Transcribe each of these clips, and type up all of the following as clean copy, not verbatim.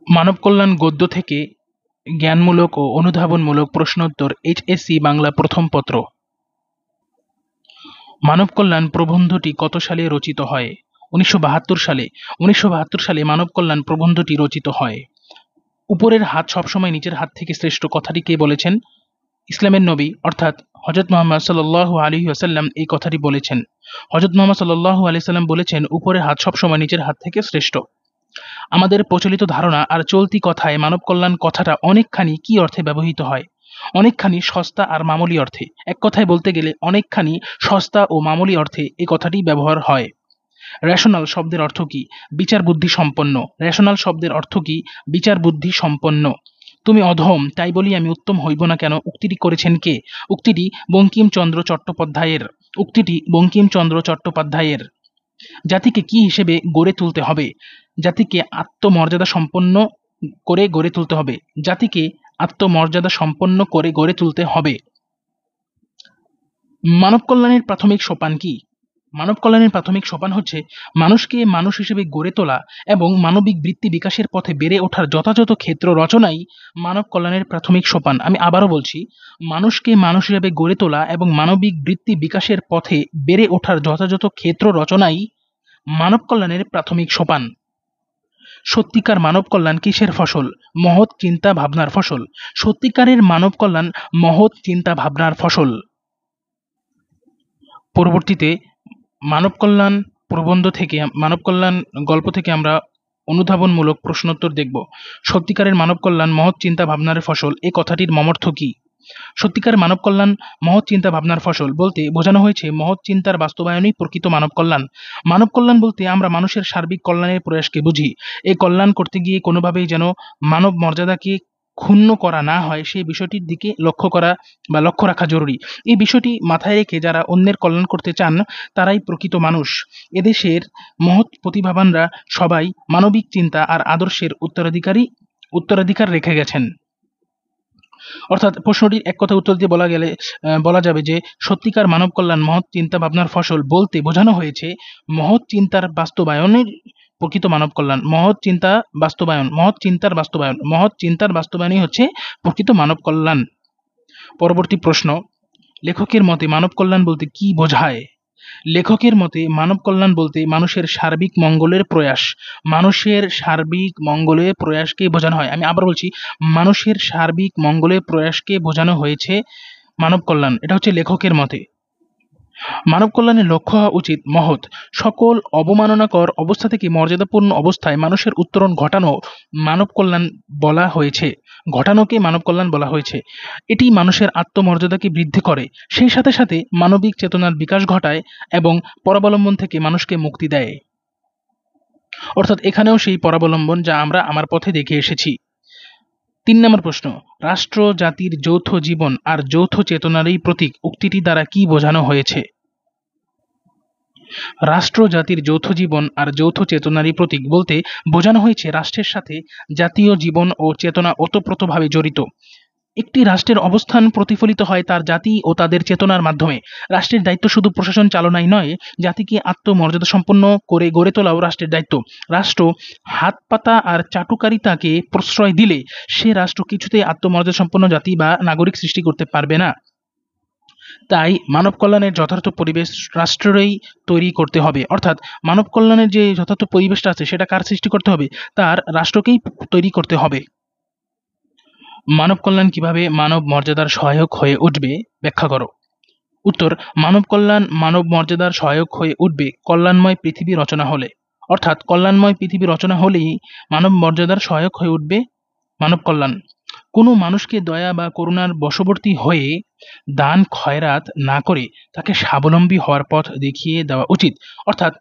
মানব কল্যাণ গদ্য থেকে জ্ঞানমূলক ও অনুধাবনমূলক প্রশ্নোত্তর এইচএসসি বাংলা প্রথম পত্র। মানব কল্যাণ প্রবন্ধটি কত সালে রচিত হয়? 1972 সালে। 1972 সালে মানব কল্যাণ প্রবন্ধটি রচিত হয়। উপরের হাত সবসময় নিচের হাত থেকে শ্রেষ্ঠ কথাটি কে বলেছেন? ইসলামের নবী অর্থাৎ হযরত মুহাম্মদ সাল্লাল্লাহু আলাইহি ওয়াসাল্লাম এই কথাটি বলেছেন। হযরত মুহাম্মদ সাল্লাল্লাহু আলাইহি ওয়াসাল্লাম বলেছেন, উপরের হাত সবসময় নিচের হাত থেকে শ্রেষ্ঠ। আমাদের প্রচলিত ধারণা আর চলতি কথায় মানব কল্যাণ কথাটা অনেকখানি কি অর্থে ব্যবহৃত হয়? অনেকখানি সস্তা আর মামুলি অর্থে। এক কথায় বলতে গেলে অনেকখানি সস্তা ও মামুলি অর্থে এই কথাটি ব্যবহার হয়। রেশনাল শব্দের অর্থ কি? বিচার বুদ্ধি সম্পন্ন। রেশনাল শব্দের অর্থ কি? বিচার বুদ্ধি সম্পন্ন। তুমি অধম, তাই বলি আমি উত্তম হইব না কেন উক্তিটি করেছেন কে? উক্তিটি বঙ্কিমচন্দ্র চট্টোপাধ্যায়ের। উক্তিটি বঙ্কিমচন্দ্র চট্টোপাধ্যায়ের। জাতিকে কি হিসেবে গড়ে তুলতে হবে? জাতিকে আত্মমর্যাদা সম্পন্ন করে গড়ে তুলতে হবে। জাতিকে আত্মমর্যাদা সম্পন্ন করে গড়ে তুলতে হবে। মানব কল্যাণের প্রাথমিক সোপান কি? মানব কল্যাণের প্রাথমিক সোপান হচ্ছে মানুষকে মানুষ হিসেবে গড়ে তোলা এবং মানবিক বৃত্তি বিকাশের পথে বেড়ে ওঠার যথাযথ ক্ষেত্র রচনাই মানব কল্যাণের প্রাথমিক সোপান। আমি আবারও বলছি, মানুষকে মানুষ হিসেবে গড়ে তোলা এবং মানবিক বৃত্তি বিকাশের পথে বেড়ে ওঠার যথাযথ ক্ষেত্র রচনাই মানব কল্যাণের প্রাথমিক সোপান। সত্যিকার মানব কল্যাণ কিসের ফসল? মহৎ চিন্তা ভাবনার ফসল। সত্যিকারের মানব কল্যাণ মহৎ চিন্তা ভাবনার ফসল। পরবর্তীতে মানব কল্যাণ প্রবন্ধ থেকে, মানব কল্যাণ গল্প থেকে আমরা অনুধাবনমূলক প্রশ্নোত্তর দেখব। সত্যিকারের মানব কল্যাণ মহৎ চিন্তা ভাবনার ফসল এ কথাটির মর্মর্থ কি? সত্যিকার মানব কল্যাণ মহৎ চিন্তা ভাবনার ফসল বলতে বোঝানো হয়েছে মহৎ চিন্তার বাস্তবায়নই প্রকৃত মানব কল্যাণ। মানব কল্যাণ বলতে আমরা মানুষের সার্বিক কল্যাণের প্রয়াসকে বুঝি। এই কল্যাণ করতে গিয়ে কোনোভাবেই যেন মানব মর্যাদাকে ক্ষুণ্ণ করা না হয় সেই বিষয়টির দিকে লক্ষ্য রাখা জরুরি। এই বিষয়টি মাথায় রেখে যারা অন্যের কল্যাণ করতে চান তারাই প্রকৃত মানুষ। এদেশের মহৎ প্রতিভাবানরা সবাই মানবিক চিন্তা আর আদর্শের উত্তরাধিকার রেখে গেছেন। অর্থাৎ প্রশ্নটির এক কথা উত্তর দিয়ে বলা যাবে যে সত্যিকার মানব কল্যাণ মহৎ চিন্তা ভাবনার ফসল বলতে বোঝানো হয়েছে মহৎ চিন্তার বাস্তবায়নের প্রকৃত মানব কল্যাণ। মহৎ চিন্তার বাস্তবায়নই হচ্ছে প্রকৃত মানব কল্যাণ। পরবর্তী প্রশ্ন, লেখকের মতে মানব কল্যাণ বলতে কি বোঝায়? লেখকের মতে মানব কল্যাণ বলতে মানুষের সার্বিক মঙ্গলের প্রয়াস। মানুষের সার্বিক মঙ্গলের প্রয়াসকে বোঝানো হয়। আমি আবার বলছি, মানুষের সার্বিক মঙ্গলের প্রয়াসকে বোঝানো হয়েছে মানব কল্যাণ। এটা হচ্ছে লেখকের মতে। মানব কল্যাণের লক্ষ্য হওয়া উচিত মহৎ। সকল অবমাননাকর অবস্থা থেকে মর্যাদাপূর্ণ অবস্থায় মানুষের উত্তরণ ঘটানোকে মানব কল্যাণ বলা হয়েছে। এটি মানুষের আত্মমর্যাদাকে বৃদ্ধি করে, সেই সাথে সাথে মানবিক চেতনার বিকাশ ঘটায় এবং পরাবলম্বন থেকে মানুষকে মুক্তি দেয়। অর্থাৎ এখানেও সেই পরাবলম্বন যা আমরা আমার পথে দেখে এসেছি। 3 নম্বর প্রশ্ন, রাষ্ট্র জাতির যৌথ জীবন আর যৌথ চেতনারই প্রতীক উক্তিটি দ্বারা কি বোঝানো হয়েছে? রাষ্ট্র জাতির যৌথ জীবন আর যৌথ চেতনারই প্রতীক বলতে বোঝানো হয়েছে রাষ্ট্রের সাথে জাতীয় জীবন ও চেতনা ওতপ্রোতভাবে জড়িত। একটি রাষ্ট্রের অবস্থান প্রতিফলিত হয় তার জাতি ও তাদের চেতনার মাধ্যমে। রাষ্ট্রের দায়িত্ব শুধু প্রশাসন চালনাই নয়, জাতিকে আত্মমর্যাদা সম্পন্ন করে গড়ে তোলাও রাষ্ট্রের দায়িত্ব। রাষ্ট্র হাত পাতা আর চাটুকারিতাকে প্রশ্রয় দিলে সে রাষ্ট্র কিছুতেই আত্মমর্যাদা সম্পন্ন জাতি বা নাগরিক সৃষ্টি করতে পারবে না। তাই মানব কল্যাণের যথার্থ পরিবেশ রাষ্ট্রেরই তৈরি করতে হবে। অর্থাৎ মানব কল্যাণের যে যথার্থ পরিবেশটা আছে সেটা কার সৃষ্টি করতে হবে? তার রাষ্ট্রকেই তৈরি করতে হবে। মানব কল্যাণ কিভাবে মানব মর্যাদার সহায়ক হয়ে উঠবে ব্যাখ্যা করো। উত্তর, মানব কল্যাণ মানব মর্যাদার সহায়ক হয়ে উঠবে কল্যাণময় পৃথিবী রচনা হলে। অর্থাৎ কল্যাণময় পৃথিবী রচনা হলেই মানব মর্যাদার সহায়ক হয়ে উঠবে মানব কল্যাণ। কোনো মানুষকে দয়া বা করুণার বশবর্তী হয়ে দান খয়রাত না করে তাকে স্বাবলম্বী হওয়ার পথ দেখিয়ে দেওয়া উচিত। অর্থাৎ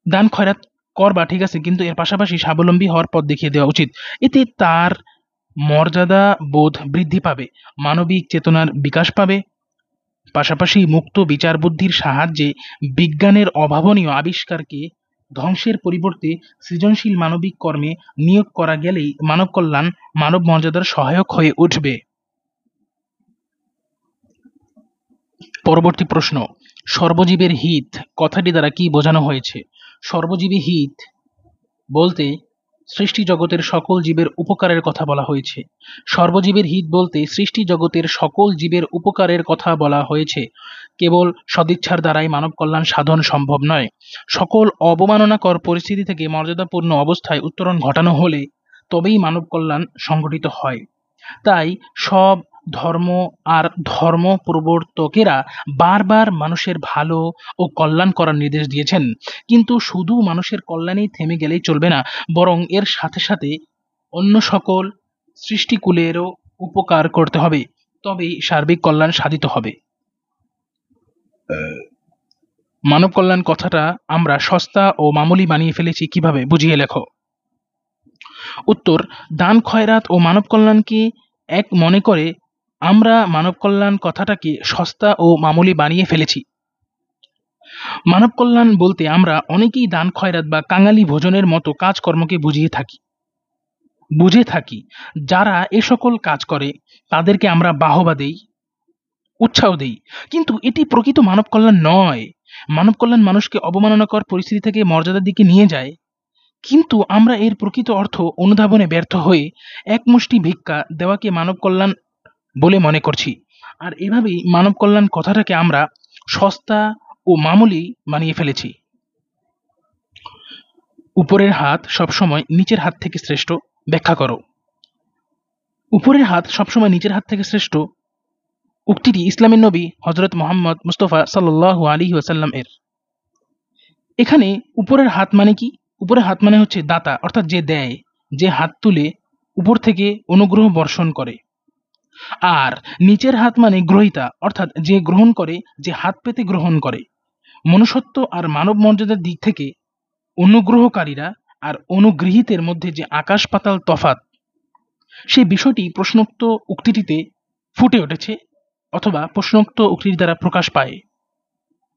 দান খয়রাত করবা ঠিক আছে, কিন্তু এর পাশাপাশি স্বাবলম্বী হওয়ার পথ দেখিয়ে দেওয়া উচিত। এতে তার মর্যাদা বোধ বৃদ্ধি পাবে, মানবিক চেতনার বিকাশ পাবে। পাশাপাশি মুক্ত বিচার বুদ্ধির সাহায্যে বিজ্ঞানের অভাবনীয় আবিষ্কারকে ধ্বংসের পরিবর্তে সৃজনশীল মানবিক কর্মে নিয়োগ করা গেলেই মানব কল্যাণ মানব মর্যাদার সহায়ক হয়ে উঠবে। পরবর্তী প্রশ্ন, সর্বজীবের হিত কথাটি দ্বারা কি বোঝানো হয়েছে? সর্বজীবী হিত বলতে সৃষ্টি জগতের সকল জীবের উপকারের কথা বলা হয়েছে। সর্বজীবের হিত বলতে সৃষ্টি জগতের সকল জীবের উপকারের কথা বলা হয়েছে। কেবল সদিচ্ছার দ্বারাই মানব কল্যাণ সাধন সম্ভব নয়। সকল অবমাননাকর পরিস্থিতি থেকে মর্যাদাপূর্ণ অবস্থায় উত্তরণ ঘটানো হলে তবেই মানব কল্যাণ সংঘটিত হয়। তাই সব ধর্ম আর ধর্ম প্রবর্তকেরা বারবার মানুষের ভালো ও কল্যাণ করার নির্দেশ দিয়েছেন। কিন্তু শুধু মানুষের কল্যাণেই থেমে গেলেই চলবে না, বরং এর সাথে সাথে অন্য সকল সৃষ্টিকুলেরও উপকার করতে হবে, তবেই সার্বিক কল্যাণ সাধিত হবে। মানব কল্যাণ কথাটা আমরা সস্তা ও মামুলি বানিয়ে ফেলেছি কিভাবে, বুঝিয়ে লেখো। উত্তর: দান খয়রাত ও মানব কল্যাণকে এক মনে করে আমরা মানব কল্যাণ কথাটাকে সস্তা ও মামুলি বানিয়ে ফেলেছি। মানব কল্যাণ বলতে আমরা অনেকেই দান খয়রাত বা কাঙালি ভোজনের মতো কাজকর্মকে বুঝে থাকি। যারা এ সকল কাজ করে তাদেরকে আমরা বাহবা দেই, উৎসাহ দেই, কিন্তু এটি প্রকৃত মানব কল্যাণ নয়। মানব কল্যাণ মানুষকে অবমাননাকর পরিস্থিতি থেকে মর্যাদার দিকে নিয়ে যায়, কিন্তু আমরা এর প্রকৃত অর্থ অনুধাবনে ব্যর্থ হয়ে একমুষ্টি ভিক্ষা দেওয়াকে মানব কল্যাণ বলে মনে করছি। আর এভাবেই মানব কল্যাণ কথাটাকে আমরা সস্তা ও মামুলি বানিয়ে ফেলেছি। উপরের হাত সবসময় নিচের হাত থেকে শ্রেষ্ঠ, ব্যাখ্যা করো। উপরের হাত সবসময় নিচের হাত থেকে শ্রেষ্ঠ উক্তিটি ইসলামের নবী হযরত মুহাম্মদ মুস্তাফা সাল্লাল্লাহু আলাইহি ওয়াসাল্লাম এর। এখানে উপরের হাত মানে কি? উপরের হাত মানে হচ্ছে দাতা, অর্থাৎ যে দেয়, যে হাত তুলে উপর থেকে অনুগ্রহ বর্ষণ করে। আর নিচের হাত মানে গ্রহীতা, অর্থাৎ যে গ্রহণ করে, যে হাত পেতে গ্রহণ করে। মনুষ্যত্ব আর মানব মর্যাদার দিক থেকে অনুগ্রহকারীরা আর অনুগৃহীতের মধ্যে যে আকাশ পাতাল তফাৎ, সেই বিষয়টি প্রশ্নোক্ত উক্তিটিতে ফুটে উঠেছে, অথবা প্রশ্নোক্ত উক্তির দ্বারা প্রকাশ পায়।